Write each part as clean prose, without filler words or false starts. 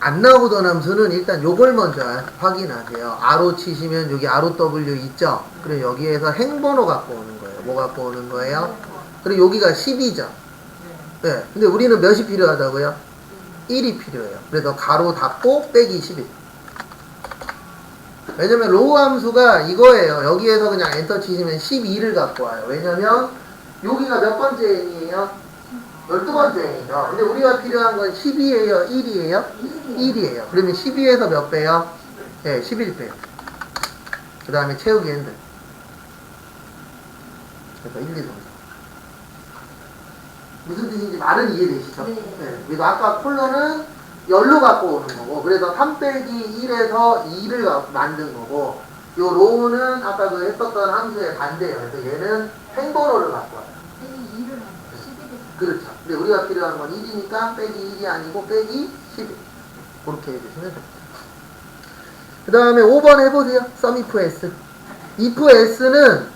안 나오던 함수는 일단 요걸 먼저 확인하세요. RO 치시면 여기 ROW 있죠? 그럼 여기에서 행번호 갖고 오는 거예요. 뭐 갖고 오는 거예요? 그리고 여기가 10이죠? 네. 근데 우리는 몇이 필요하다고요? 1이 필요해요. 그래서 가로 닫고 빼기 11. 왜냐면 로우 함수가 이거예요. 여기에서 그냥 엔터 치시면 12를 갖고 와요. 왜냐면 여기가 몇 번째 n이에요? 12번째 n이죠. 근데 우리가 필요한 건 10이에요? 1이에요? 1이에요. 그러면 12에서 몇 배요? 네, 11배요. 그 다음에 채우기 핸들. 그래서 1, 2, 3, 4. 무슨 뜻인지 말은 이해되시죠? 네. 그리고 아까 콜론은 열로 갖고 오는 거고, 그래서 3 빼기 1에서 2를 만든 거고, 요 로우는 아까 그 했었던 함수의 반대예요. 그래서 얘는 행번호를 갖고 와요. 그렇죠. 근데 우리가 필요한 건 1이니까 빼기 1이 아니고 빼기 11. 그렇게 해주시면 됩니다. 그 다음에 5번 해보세요. sum if s. if s는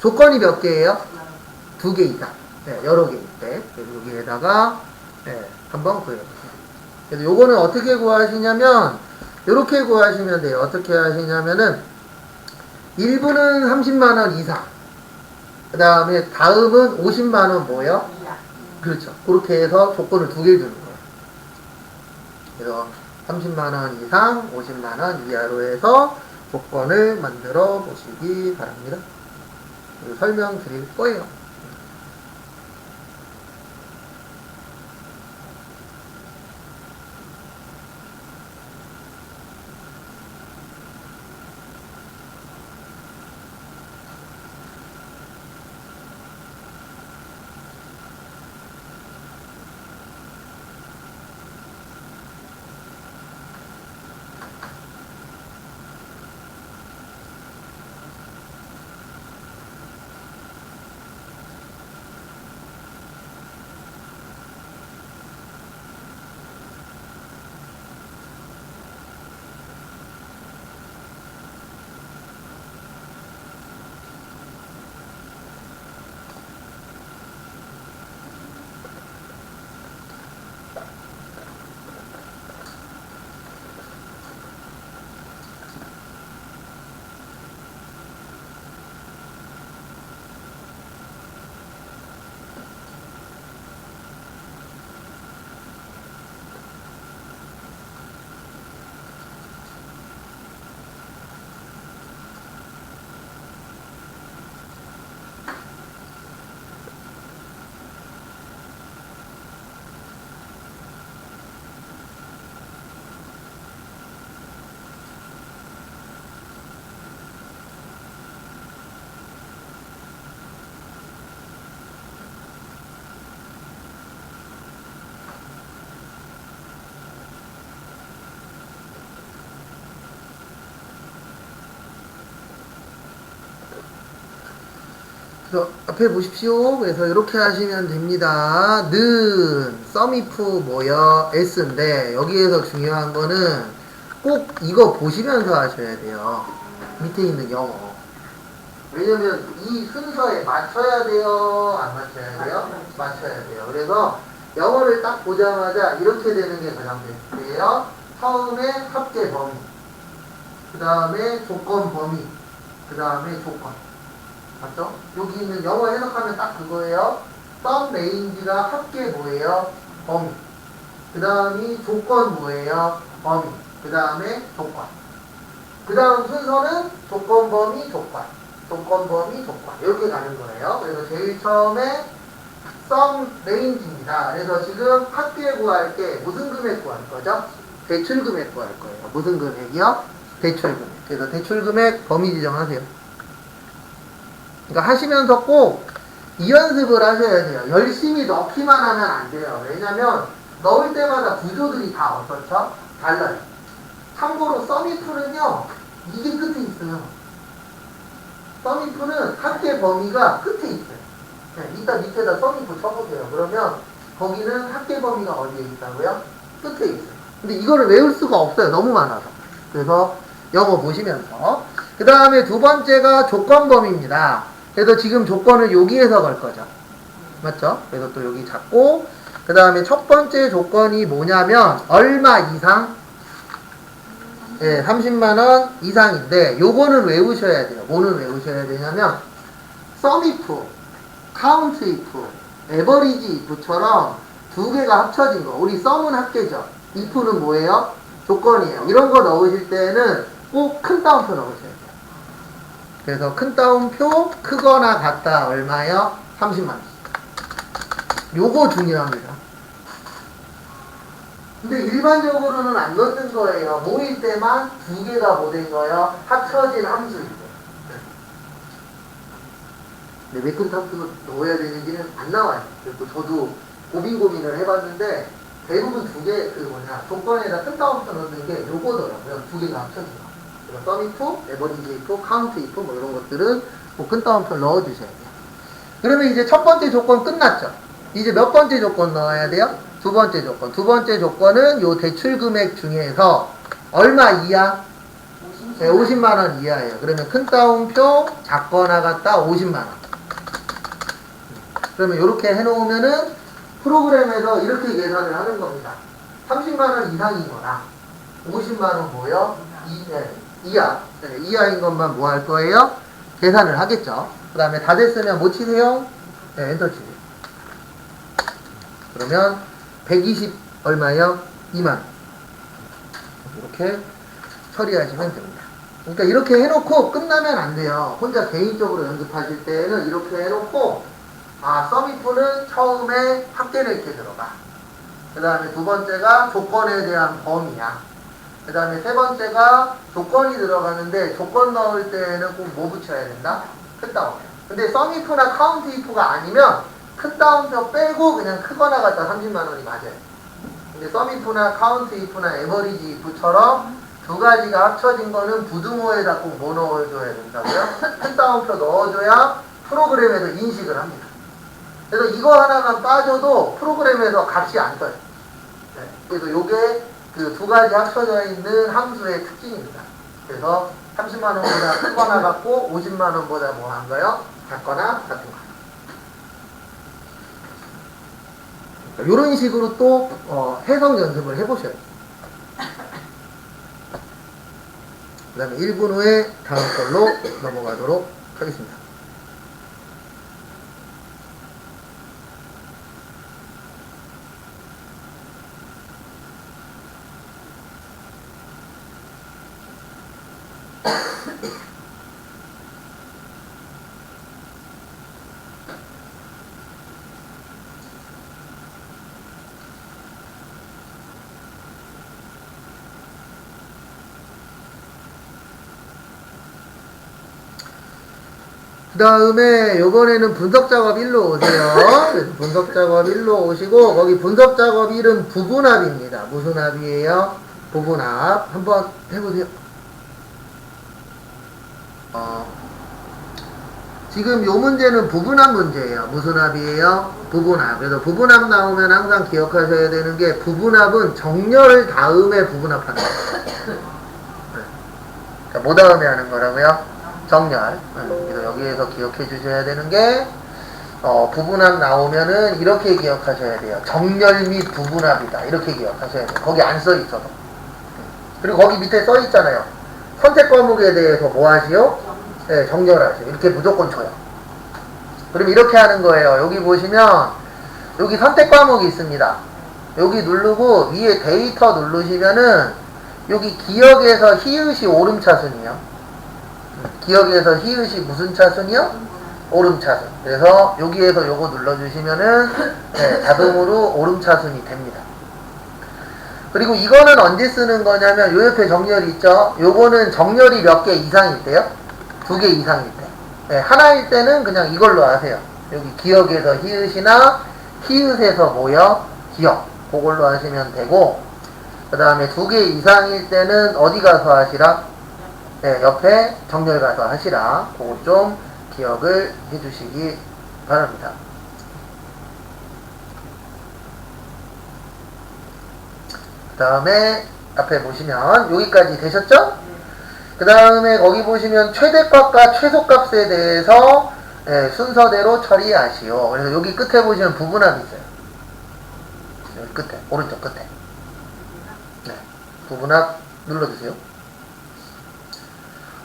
조건이 몇 개예요? 2개 이상. 네, 여러 개 있대. 그래서 여기에다가 네, 한번 구해보세요. 그래서 요거는 어떻게 구하시냐면 요렇게 구하시면 돼요. 어떻게 하시냐면은 1부는 30만원 이상. 그 다음에 다음은 50만원 뭐예요? 그렇죠. 그렇게 해서 조건을 2개 주는 거예요. 그래서 30만원 이상, 50만원 이하로 해서 조건을 만들어 보시기 바랍니다. 설명드릴 거예요. 그래서 앞에 보십시오. 그래서 이렇게 하시면 됩니다. 는 sum if 뭐요? s인데 여기에서 중요한 거는 꼭 이거 보시면서 하셔야 돼요. 밑에 있는 영어. 왜냐면 이 순서에 맞춰야 돼요? 안 맞춰야 돼요? 맞춰야 돼요. 그래서 영어를 딱 보자마자 이렇게 되는 게 가장 베스트예요. 처음에 합계 범위, 그 다음에 조건 범위, 그 다음에 조건. 맞죠? 여기 있는 영어 해석하면 딱 그거예요. sum range가 합계 뭐예요? 범위. 그 다음이 조건 뭐예요? 범위. 그 다음에 조건. 그 다음 순서는 조건 범위 조건. 조건 범위 조건. 이렇게 가는 거예요. 그래서 제일 처음에 sum range입니다. 그래서 지금 합계 구할 때 무슨 금액 구할 거죠? 대출 금액 구할 거예요. 무슨 금액이요? 대출 금액. 그래서 대출 금액 범위 지정하세요. 그러니까 하시면서 꼭 이 연습을 하셔야 돼요. 열심히 넣기만 하면 안 돼요. 왜냐면 넣을 때마다 구조들이 다 어떻죠? 달라요. 참고로 sum if는요, 이게 끝에 있어요. sum if는 합계 범위가 끝에 있어요. 네, 이따 밑에다 sum if 쳐보세요. 그러면 거기는 합계 범위가 어디에 있다고요? 끝에 있어요. 근데 이거를 외울 수가 없어요. 너무 많아서. 그래서 영어 보시면서. 그 다음에 두 번째가 조건 범위입니다. 그래서 지금 조건을 여기에서 걸 거죠. 맞죠? 그래서 또 여기 잡고, 그 다음에 첫 번째 조건이 뭐냐면, 얼마 이상 예, 30만원 이상인데 요거는 외우셔야 돼요. 뭐는 외우셔야 되냐면 sum if, count if, average if처럼 두 개가 합쳐진 거. 우리 sum은 합계죠. if는 뭐예요? 조건이에요. 이런 거 넣으실 때는 꼭 큰 따옴표 넣으셔야 돼요. 그래서 큰 따옴표 크거나 같다 얼마요? 30만원. 요거 중요합니다. 근데 일반적으로는 안 넣는 거예요. 모일 때만 두 개가 뭐 된 거예요? 합쳐진 함수이고. 근데 왜 큰 함수 넣어야 되는지는 안 나와요. 그래서 저도 고민을 해봤는데 대부분 두 개, 조건에다 큰 따옴표 넣는 게 요거더라고요. 두 개가 합쳐진 거. 그래서 sum if, average if, count if 뭐 이런 것들은 뭐 큰 따옴표 넣어주셔야 돼요. 그러면 이제 첫 번째 조건 끝났죠. 이제 몇 번째 조건 넣어야 돼요? 두 번째 조건. 두 번째 조건은 요 대출 금액 중에서 얼마 이하? 50만원 이하예요. 그러면 큰 따옴표 작거나 같다 50만원. 그러면 이렇게 해놓으면은 프로그램에서 이렇게 계산을 하는 겁니다. 30만원 이상이거나 50만원 뭐요? 이하. 이하인 것만 뭐 할 거예요? 계산을 하겠죠. 그 다음에 다 됐으면 뭐 치세요? 네, 엔터 치세요. 그러면 120 얼마요? 2만. 이렇게 처리하시면 됩니다. 그러니까 이렇게 해놓고 끝나면 안 돼요. 혼자 개인적으로 연습하실 때는 이렇게 해놓고 sum if는 처음에 합계를 이렇게 들어가. 그 다음에 두 번째가 조건에 대한 범위야. 그 다음에 세 번째가 조건이 들어가는데 조건 넣을 때는 꼭 뭐 붙여야 된다? 큰 따옴표. 근데 sum if나 count if가 아니면 큰 따옴표 빼고 그냥 크거나 같다 30만원이 맞아요. 근데 sum if나 count if나 average if처럼 두 가지가 합쳐진 거는 부등호에다 꼭 뭐 넣어줘야 된다고요? 큰 따옴표 넣어줘야 프로그램에서 인식을 합니다. 그래서 이거 하나만 빠져도 프로그램에서 값이 안 떠요. 네. 그래서 요게 그 두 가지 합쳐져 있는 함수의 특징입니다. 그래서 30만원보다 크거나 같고 50만원보다 뭐 한가요? 같거나 같은 거. 이런 식으로 또 해석 연습을 해보셔야 돼요. 그 다음에 1분 후에 다음 걸로 넘어가도록 하겠습니다. 그 다음에 요번에는 분석작업 1로 오세요. 그래서 분석작업 1로 오시고 거기 분석작업 1은 부분합입니다. 무슨 합이에요? 부분합. 한번 해보세요. 지금 요 문제는 부분합 문제예요. 무슨 합이에요? 부분합. 그래서 부분합 나오면 항상 기억하셔야 되는 게 부분합은 정렬 다음에 부분합하는 거예요. 그러니까 뭐 다음에 하는 거라고요? 정렬. 그래서 여기에서 기억해 주셔야 되는 게 부분합 나오면은 이렇게 기억하셔야 돼요. 정렬 및 부분합이다. 이렇게 기억하셔야 돼요. 거기 안 써 있어도. 그리고 거기 밑에 써 있잖아요. 선택 과목에 대해서 뭐 하시오? 네, 정렬하시오. 이렇게 무조건 쳐요. 그럼 이렇게 하는 거예요. 여기 보시면 여기 선택 과목이 있습니다. 여기 누르고 위에 데이터 누르시면은 여기 기억에서 히읗이 오름차순이요. 기억에서 히읗이 무슨 차순이요? 오름차순. 그래서 여기에서 요거 눌러주시면은 네, 자동으로 오름차순이 됩니다. 그리고 이거는 언제 쓰는 거냐면 요 옆에 정렬이 있죠? 요거는 정렬이 몇 개 이상일 때요? 2개 이상일 때. 네, 하나일 때는 그냥 이걸로 하세요. 여기 기억에서 히읗이나 히읗에서 뭐요? 기억. 그걸로 하시면 되고 그 다음에 2개 이상일 때는 어디 가서 하시라? 네, 옆에 정렬 가서 하시라. 그거 좀 기억을 해주시기 바랍니다. 그 다음에 앞에 보시면 여기까지 되셨죠? 그 다음에 거기 보시면 최대값과 최소값에 대해서 순서대로 처리하시오. 그래서 여기 끝에 보시면 부분합이 있어요. 여기 끝에, 오른쪽 끝에. 네, 부분합 눌러주세요.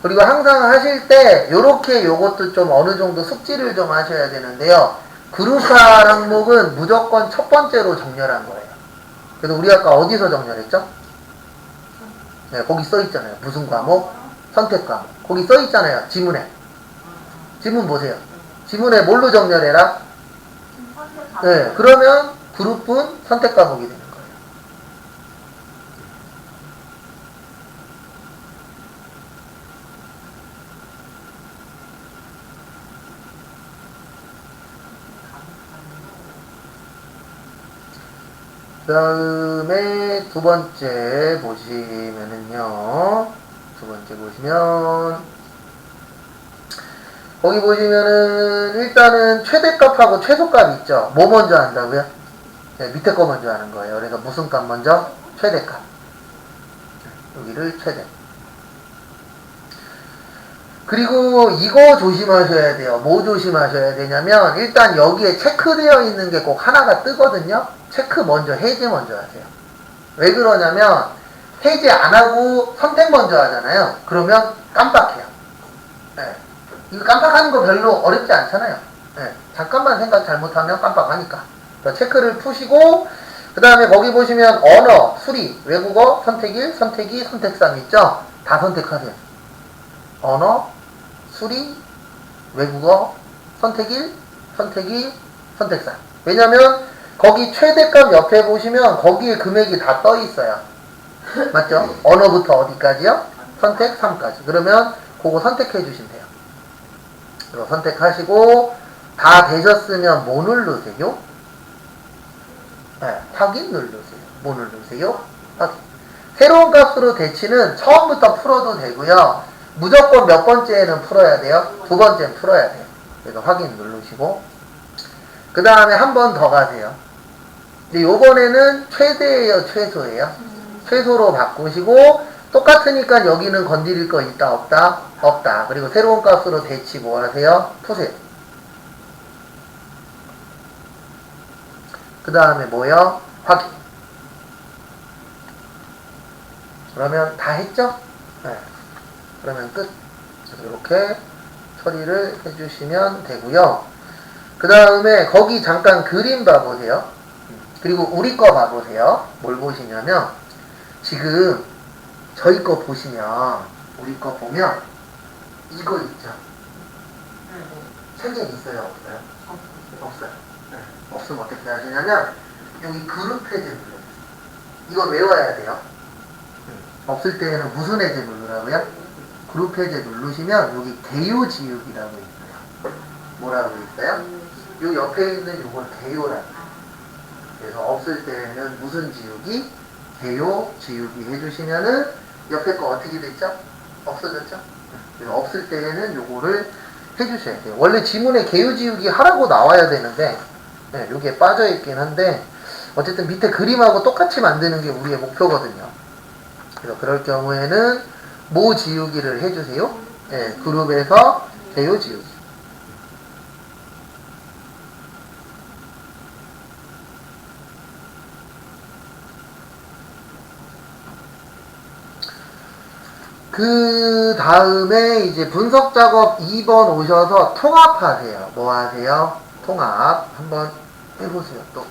그리고 항상 하실 때 요렇게 요것도 좀 어느 정도 숙지를 좀 하셔야 되는데요. 그룹화 항목은 무조건 첫 번째로 정렬한 거예요. 그래서 우리 아까 어디서 정렬했죠? 네, 거기 써 있잖아요. 무슨 과목? 선택 과목. 거기 써 있잖아요. 지문에. 지문 보세요. 지문에 뭘로 정렬해라? 네, 그러면 그룹분 선택 과목이 되는 거예요. 그 다음에 두 번째 보시면은요. 두 번째 보시면 거기 보시면은 일단은 최대값하고 최소값 있죠. 뭐 먼저 한다고요? 네, 밑에 거 먼저 하는 거예요. 그래서 무슨 값 먼저? 최대값. 여기를 최대. 그리고 이거 조심하셔야 돼요. 뭐 조심하셔야 되냐면 일단 여기에 체크되어 있는 게 꼭 하나가 뜨거든요. 체크 먼저, 해제 먼저 하세요. 왜 그러냐면 해제 안 하고 선택 먼저 하잖아요. 그러면 깜빡해요. 네. 이거 깜빡하는 거 별로 어렵지 않잖아요. 네. 잠깐만 생각 잘못하면 깜빡하니까. 체크를 푸시고 그 다음에 거기 보시면 언어, 수리, 외국어, 선택 1, 선택 2, 선택 3 있죠? 다 선택하세요. 언어, 수리, 외국어, 선택 1, 선택 2, 선택 3. 왜냐면 거기 최대값 옆에 보시면 거기에 금액이 다 떠 있어요. 맞죠? 언어부터 어디까지요? 선택 3까지. 그러면 그거 선택해 주시면 돼요. 이거 선택하시고 다 되셨으면 뭐 누르세요? 네, 확인 누르세요. 뭐 누르세요? 확인. 새로운 값으로 대치는 처음부터 풀어도 되고요. 무조건 몇 번째에는 풀어야 돼요? 두 번째는 풀어야 돼요. 그래서 확인 누르시고 그 다음에 한 번 더 가세요. 근데 요번에는 최대예요, 최소예요? 최소로 바꾸시고 똑같으니까 여기는 건드릴 거 있다, 없다? 없다. 그리고 새로운 값으로 대치 뭐 하세요? 푸세요. 그 다음에 뭐요? 확인. 그러면 다 했죠? 네. 그러면 끝. 이렇게 처리를 해주시면 되고요. 그 다음에 거기 잠깐 그림 봐보세요. 그리고 우리 거 봐보세요. 뭘 보시냐면 지금 저희 거 보시면 우리 거 보면 이거 있죠? 세 개 있어요? 없어요? 없어요. 네. 없으면 어떻게 하시냐면 여기 그룹 해제 눌러주세요. 이거 외워야 돼요. 없을 때에는 무슨 해제 누르라고요? 그룹 해제 누르시면 여기 개요 지우기라고 있어요. 뭐라고 있어요? 요 옆에 있는 요걸 개요라고. 그래서 없을 때에는 무슨 지우기? 개요 지우기 해주시면은 옆에 거 어떻게 됐죠? 없어졌죠? 그래서 없을 때에는 요거를 해주셔야 돼요. 원래 지문에 개요 지우기 하라고 나와야 되는데 네, 요게 빠져있긴 한데 어쨌든 밑에 그림하고 똑같이 만드는 게 우리의 목표거든요. 그래서 그럴 경우에는 뭐 지우기를 해주세요? 네, 그룹에서 개요 지우기. 그 다음에 이제 분석 작업 2번 오셔서 통합하세요. 뭐 하세요? 통합. 한번 해보세요, 또.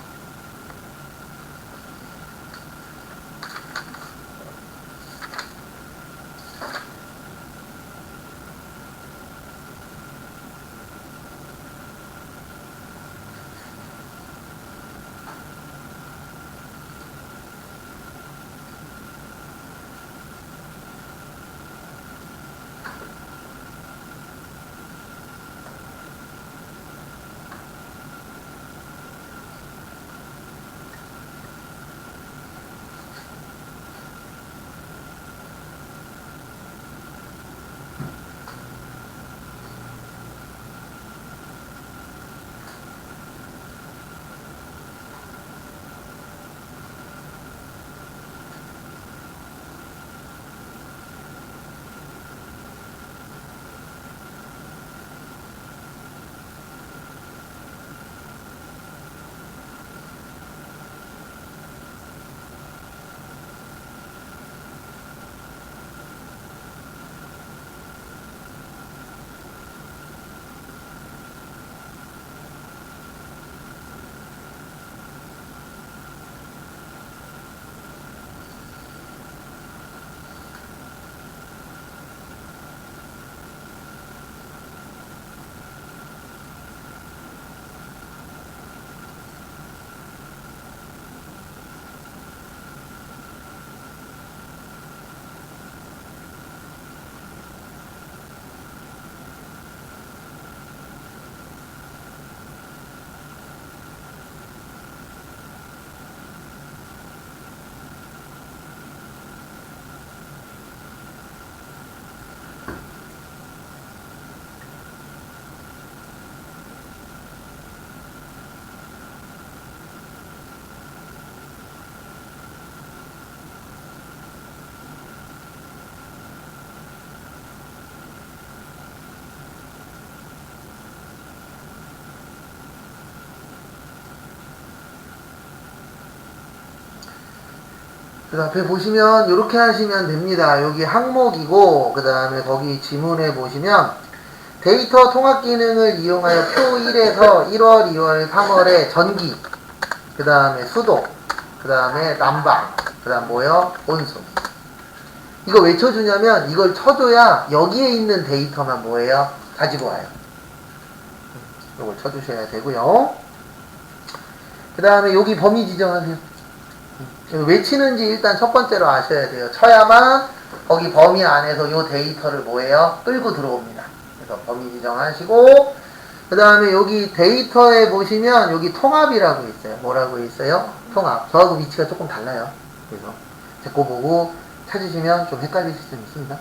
그 앞에 보시면 이렇게 하시면 됩니다. 여기 항목이고 그 다음에 거기 지문에 보시면 데이터 통합 기능을 이용하여 표 1에서 1월, 2월, 3월에 전기, 그 다음에 수도, 그 다음에 난방, 그 다음 뭐요? 온수. 이거 왜 쳐주냐면 이걸 쳐줘야 여기에 있는 데이터만 뭐예요? 가지고 와요. 이걸 쳐주셔야 되고요. 그 다음에 여기 범위 지정하세요. 왜 치는지 일단 첫 번째로 아셔야 돼요. 쳐야만 거기 범위 안에서 이 데이터를 뭐예요? 끌고 들어옵니다. 그래서 범위 지정하시고 그 다음에 여기 데이터에 보시면 여기 통합이라고 있어요. 뭐라고 있어요? 통합. 저하고 위치가 조금 달라요. 그래서 제 거 보고 찾으시면 좀 헷갈리실 수 있습니다.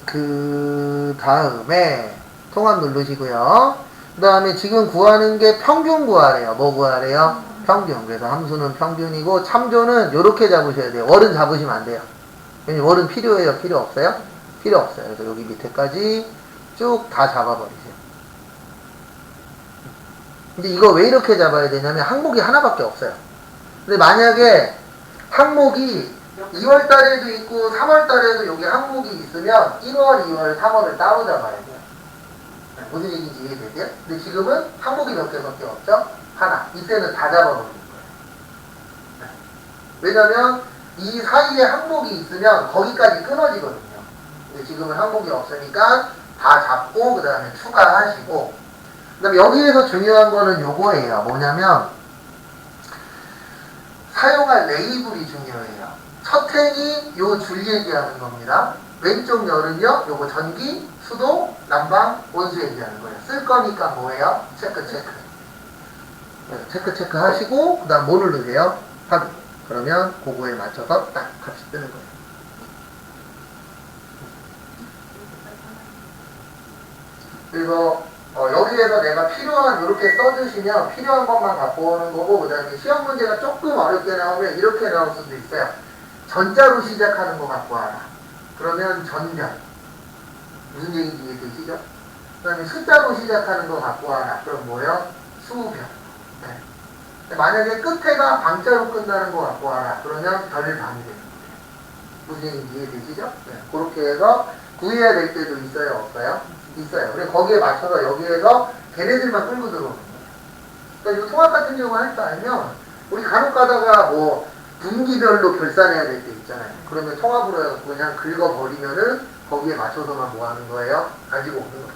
그 다음에 통합 누르시고요. 그 다음에 지금 구하는 게 평균 구하래요. 뭐 구하래요? 평균. 그래서 함수는 평균이고 참조는 이렇게 잡으셔야 돼요. 월은 잡으시면 안 돼요. 왜냐면 월은 필요해요? 필요 없어요? 필요 없어요. 그래서 여기 밑에까지 쭉 다 잡아버리세요. 이제 이거 왜 이렇게 잡아야 되냐면 항목이 하나밖에 없어요. 근데 만약에 항목이 2월 달에도 있고 3월 달에도 여기 항목이 있으면 1월, 2월, 3월을 따로 잡아야 돼요. 무슨 얘기인지 이해되세요? 근데 지금은 항목이 몇 개밖에 없죠? 하나. 이때는 다 잡아버리는 거예요. 왜냐면 이 사이에 항목이 있으면 거기까지 끊어지거든요. 근데 지금은 항목이 없으니까 다 잡고 그 다음에 추가하시고 그 다음에 여기에서 중요한 거는 요거예요. 뭐냐면 사용할 레이블이 중요해요. 첫 행이 요 줄 얘기하는 겁니다. 왼쪽 열은요, 요거 전기, 수도, 난방, 온수 얘기하는 거예요. 쓸 거니까 뭐예요? 체크. 체크 하시고, 그 다음 뭐 누르세요? 확인. 그러면 그거에 맞춰서 딱 값이 뜨는 거예요. 그래서 여기에서 내가 필요한 이렇게 써주시면 필요한 것만 갖고 오는 거고 그 다음에 시험 문제가 조금 어렵게 나오면 이렇게 나올 수도 있어요. 전자로 시작하는 거 갖고 와라. 그러면 전변. 무슨 얘기인지 이해되시죠? 그 다음에 숫자로 시작하는 거 갖고 와라. 그럼 뭐요? 수변. 네. 만약에 끝에가 방자로 끝나는 거 갖고 와라. 그러면 별반이 되는 거예요. 무슨 얘기인지 이해되시죠? 네. 그렇게 해서 구해야 될 때도 있어요? 없어요? 있어요. 그래서 거기에 맞춰서 여기에서 걔네들만 끌고 들어오는 거예요. 그러니까 이 통합 같은 경우 할 줄 알면 우리 간혹 가다가 뭐 분기별로 결산해야 될 때 있잖아요. 그러면 통합으로 해서 그냥 긁어버리면은 거기에 맞춰서만 뭐 하는 거예요? 가지고 오는 거예요.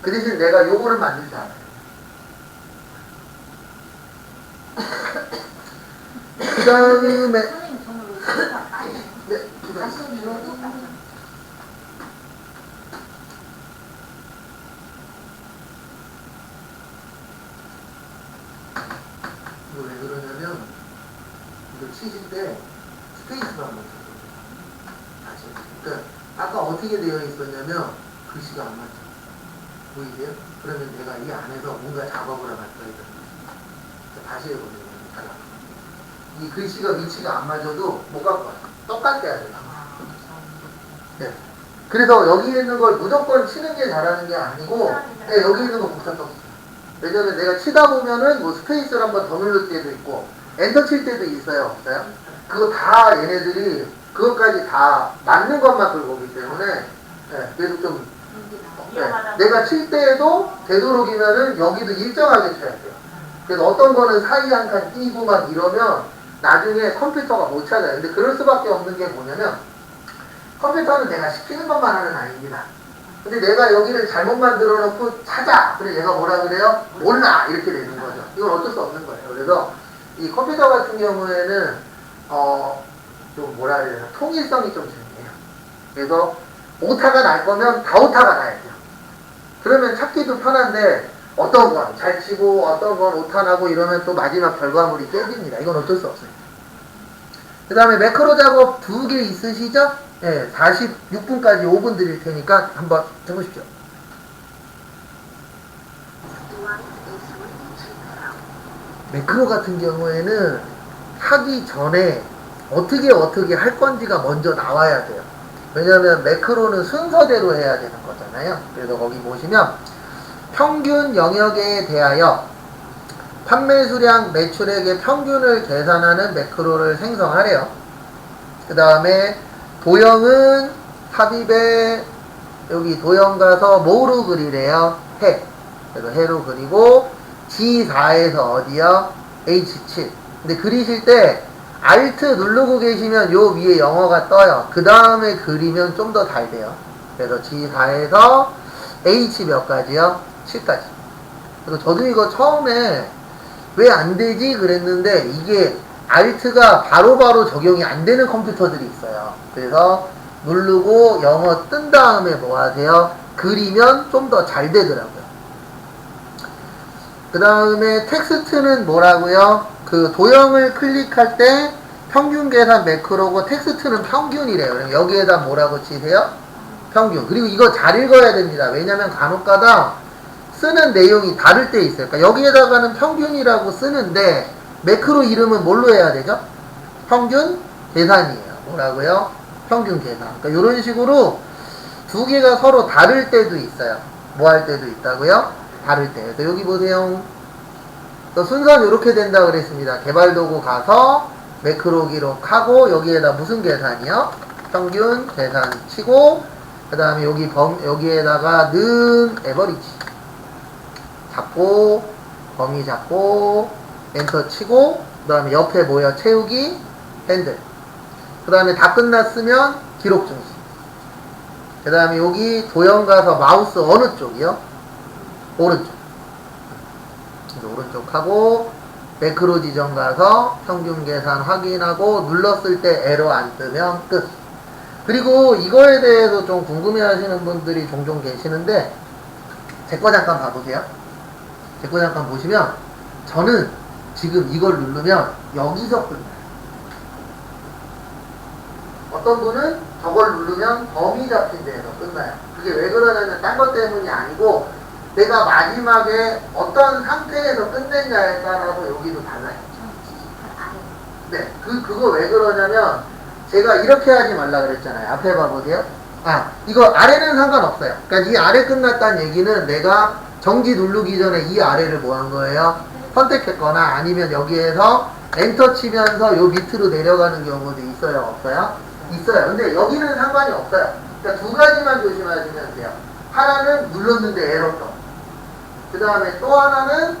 그 대신 내가 요거는 만들지 않아요. 그 다음에 네, 이거 왜 그러냐면 이거 치실 때 스페이스만 한번 쳐줘요. 다시. 그러니까 아까 어떻게 되어 있었냐면 글씨가 안 맞죠. 보이세요? 그러면 내가 이 안에서 뭔가 작업을 하나 더 했던 거예요. 다시 해보세요. 이 글씨가 위치가 안 맞아도 못 갖고 와요. 똑같게 해야 돼요. 네. 그래서 여기 있는 걸 무조건 치는 게 잘하는 게 아니고 네, 여기 있는 거 복사 떴어요. 왜냐면 내가 치다 보면은 뭐 스페이스를 한번 더 누를 때도 있고 엔터 칠 때도 있어요. 없어요? 그거 다 얘네들이 그것까지 다 맞는 것만 끌고 오기 때문에 네, 그래서 좀 네, 내가 칠 때에도 되도록이면은 여기도 일정하게 쳐야 돼요. 그래서 어떤 거는 사이 한 칸 끼고 막 이러면 나중에 컴퓨터가 못 찾아요. 근데 그럴 수밖에 없는 게 뭐냐면 컴퓨터는 내가 시키는 것만 하는 아이입니다. 근데 내가 여기를 잘못 만들어 놓고 찾아! 그래 얘가 뭐라 그래요? 몰라! 이렇게 되는 거죠. 이건 어쩔 수 없는 거예요. 그래서 이 컴퓨터 같은 경우에는 좀 뭐라 그래야 되나 통일성이 좀 중요해요. 그래서 오타가 날 거면 다 오타가 나야 돼요. 그러면 찾기도 편한데 어떤 건 잘 치고 어떤 건 오타 나고 이러면 또 마지막 결과물이 깨집니다. 이건 어쩔 수 없어요. 그 다음에 매크로 작업 2개 있으시죠? 네, 46분까지 5분 드릴 테니까 한번 해보십시오. 매크로 같은 경우에는 하기 전에 어떻게 할 건지가 먼저 나와야 돼요. 왜냐하면 매크로는 순서대로 해야 되는 거잖아요. 그래서 거기 보시면 평균 영역에 대하여 판매 수량 매출액의 평균을 계산하는 매크로를 생성하래요. 그 다음에 도형은 삽입에 여기 도형 가서 뭐로 그리래요? 해. 그래서 해로 그리고 G4에서 어디요? H7. 근데 그리실 때 Alt 누르고 계시면 요 위에 영어가 떠요. 그 다음에 그리면 좀 더 잘 돼요. 그래서 G4에서 H 몇 가지요? 7까지. 그래서 저도 이거 처음에 왜 안 되지? 그랬는데 이게 Alt가 바로바로 적용이 안 되는 컴퓨터들이 있어요. 그래서 누르고 영어 뜬 다음에 뭐 하세요? 그리면 좀 더 잘 되더라고요. 그 다음에 텍스트는 뭐라고요? 그 도형을 클릭할 때 평균 계산 매크로고 텍스트는 평균이래요. 그럼 여기에다 뭐라고 치세요? 평균. 그리고 이거 잘 읽어야 됩니다. 왜냐면 간혹가다 쓰는 내용이 다를 때 있어요. 그러니까 여기에다가는 평균이라고 쓰는데 매크로 이름은 뭘로 해야 되죠? 평균 계산이에요. 뭐라고요? 평균 계산. 그러니까 이런 식으로 두 개가 서로 다를 때도 있어요. 뭐 할 때도 있다고요? 다를 때. 그래서 여기 보세요. 순서는 이렇게 된다 그랬습니다. 개발 도구 가서 매크로 기록하고 여기에다 무슨 계산이요? 평균 계산 치고 그 다음에 여기에다가 는 에버리지 잡고 범위 잡고 엔터 치고 그 다음에 옆에 뭐야? 채우기 핸들 그 다음에 다 끝났으면 기록 중심 그 다음에 여기 도형 가서 마우스 어느 쪽이요? 오른쪽 오른쪽 하고 매크로 지정 가서 평균 계산 확인하고 눌렀을 때 에러 안 뜨면 끝. 그리고 이거에 대해서 좀 궁금해 하시는 분들이 종종 계시는데 제 거 잠깐 봐보세요. 제 거 잠깐 보시면 저는 지금 이걸 누르면 여기서 끝나요. 어떤 분은 저걸 누르면 범위 잡힌 데에서 끝나요. 그게 왜 그러냐면 딴 것 때문이 아니고 내가 마지막에 어떤 상태에서 끝냈냐에 따라서 여기도 달라요. 네, 그거 왜 그러냐면 제가 이렇게 하지 말라 그랬잖아요. 앞에 봐보세요. 이거 아래는 상관없어요. 그러니까 이 아래 끝났다는 얘기는 내가 정지 누르기 전에 이 아래를 뭐 한 거예요? 선택했거나 아니면 여기에서 엔터 치면서 요 밑으로 내려가는 경우도 있어요? 없어요? 있어요. 근데 여기는 상관이 없어요. 그러니까 두 가지만 조심하시면 돼요. 하나는 눌렀는데 에러 떠. 그 다음에 또 하나는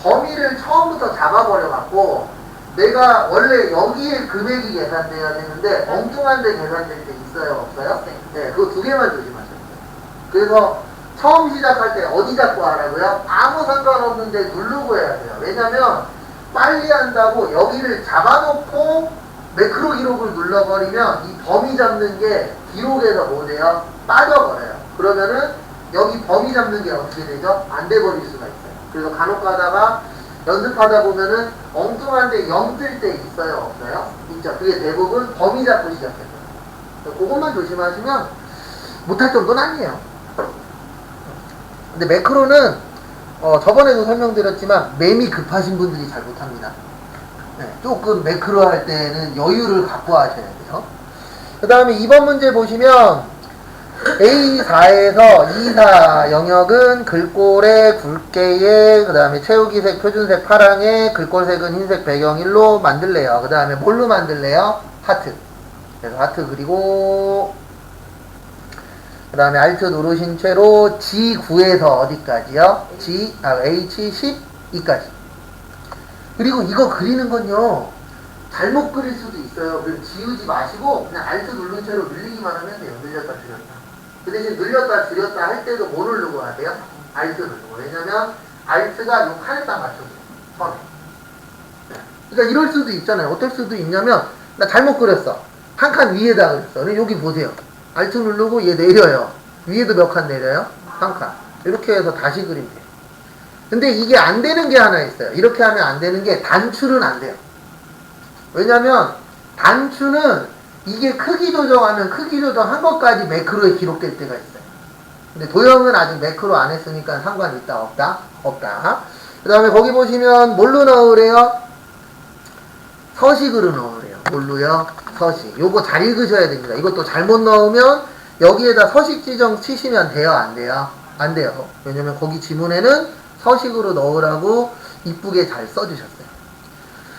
범위를 처음부터 잡아버려갖고 내가 원래 여기에 금액이 계산돼야 되는데 엉뚱한 데 계산될 때 있어요? 없어요? 네, 그거 두 개만 조심하셔야 돼요. 그래서 처음 시작할 때 어디 잡고 하라고요? 아무 상관없는데 누르고 해야 돼요. 왜냐면 빨리 한다고 여기를 잡아놓고 매크로 기록을 눌러버리면 이 범위 잡는 게 기록에서 뭐 돼요? 빠져버려요. 그러면은 여기 범위 잡는 게 어떻게 되죠? 안 돼버릴 수가 있어요. 그래서 간혹 가다가 연습하다 보면은 엉뚱한데 0 뜰 때 있어요? 없어요? 있죠. 그게 대부분 범위 잡고 시작해요. 그것만 조심하시면 못할 정도는 아니에요. 근데 매크로는 저번에도 설명드렸지만 맴이 급하신 분들이 잘 못합니다. 네, 조금 매크로 할 때는 여유를 갖고 하셔야 돼요. 그 다음에 2번 문제 보시면 A4에서 2사 영역은 글꼴에 굵게에 그 다음에 채우기색 표준색 파랑에 글꼴색은 흰색 배경 1로 만들래요. 그 다음에 뭘로 만들래요? 하트. 그래서 하트 그리고 그 다음에 Alt 누르신 채로 G9에서 어디까지요? H12까지. 그리고 이거 그리는 건요 잘못 그릴 수도 있어요. 그럼 지우지 마시고 그냥 Alt 누른 채로 늘리기만 하면 돼요. 늘렸다 줄였다. 그 대신 늘렸다 줄였다 할 때도 뭐 누르고 하세요? Alt 누르고. 왜냐면 Alt가 요 칸에 딱 맞춰줘요. 처음에. 그러니까 이럴 수도 있잖아요. 어떨 수도 있냐면 나 잘못 그렸어. 한 칸 위에다 그렸어. 여기 보세요. Alt 누르고 얘 내려요. 위에도 몇 칸 내려요? 한 칸. 이렇게 해서 다시 그리면 돼요. 근데 이게 안 되는 게 하나 있어요. 이렇게 하면 안 되는 게 단추는 안 돼요. 왜냐면 단추는 이게 크기 조정하면 크기 조정한 것까지 매크로에 기록될 때가 있어요. 근데 도형은 아직 매크로 안 했으니까 상관 있다 없다? 없다. 그 다음에 거기 보시면 뭘로 넣으래요? 서식으로 넣으래요. 뭘로요? 서식. 요거 잘 읽으셔야 됩니다. 이것도 잘못 넣으면 여기에다 서식 지정 치시면 돼요? 안 돼요? 안 돼요. 왜냐면 거기 지문에는 서식으로 넣으라고 이쁘게 잘 써주셨어요.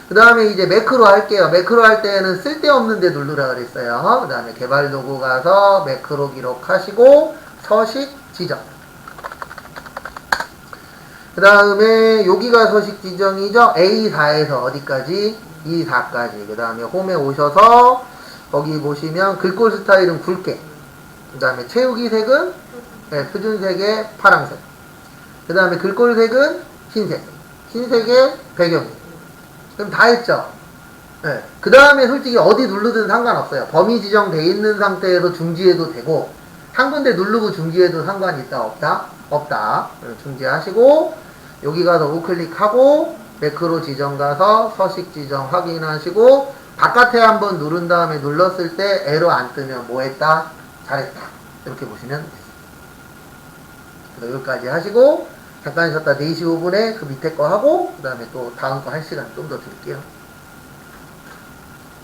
그 다음에 이제 매크로 할게요. 매크로 할 때는 쓸데없는 데 누르라 그랬어요. 그 다음에 개발 도구 가서 매크로 기록하시고 서식 지정. 그 다음에 여기가 서식 지정이죠. A4에서 어디까지? E4까지. 그 다음에 홈에 오셔서 거기 보시면 글꼴 스타일은 굵게. 그 다음에 채우기 색은 네, 표준색의 파란색. 그 다음에 글꼴 색은 흰색. 흰색의 배경. 그럼 다 했죠? 네. 그 다음에 솔직히 어디 누르든 상관없어요. 범위 지정돼 있는 상태에서 중지해도 되고, 한 군데 누르고 중지해도 상관이 있다, 없다? 없다. 중지하시고, 여기 가서 우클릭하고, 매크로 지정 가서 서식 지정 확인하시고, 바깥에 한번 누른 다음에 눌렀을 때 에러 안 뜨면 뭐 했다? 잘했다. 이렇게 보시면 됐습니다. 여기까지 하시고, 잠깐 쉬었다 4시 5분에 그 밑에 거 하고, 그 다음에 또 다음 거 할 시간 좀 더 드릴게요.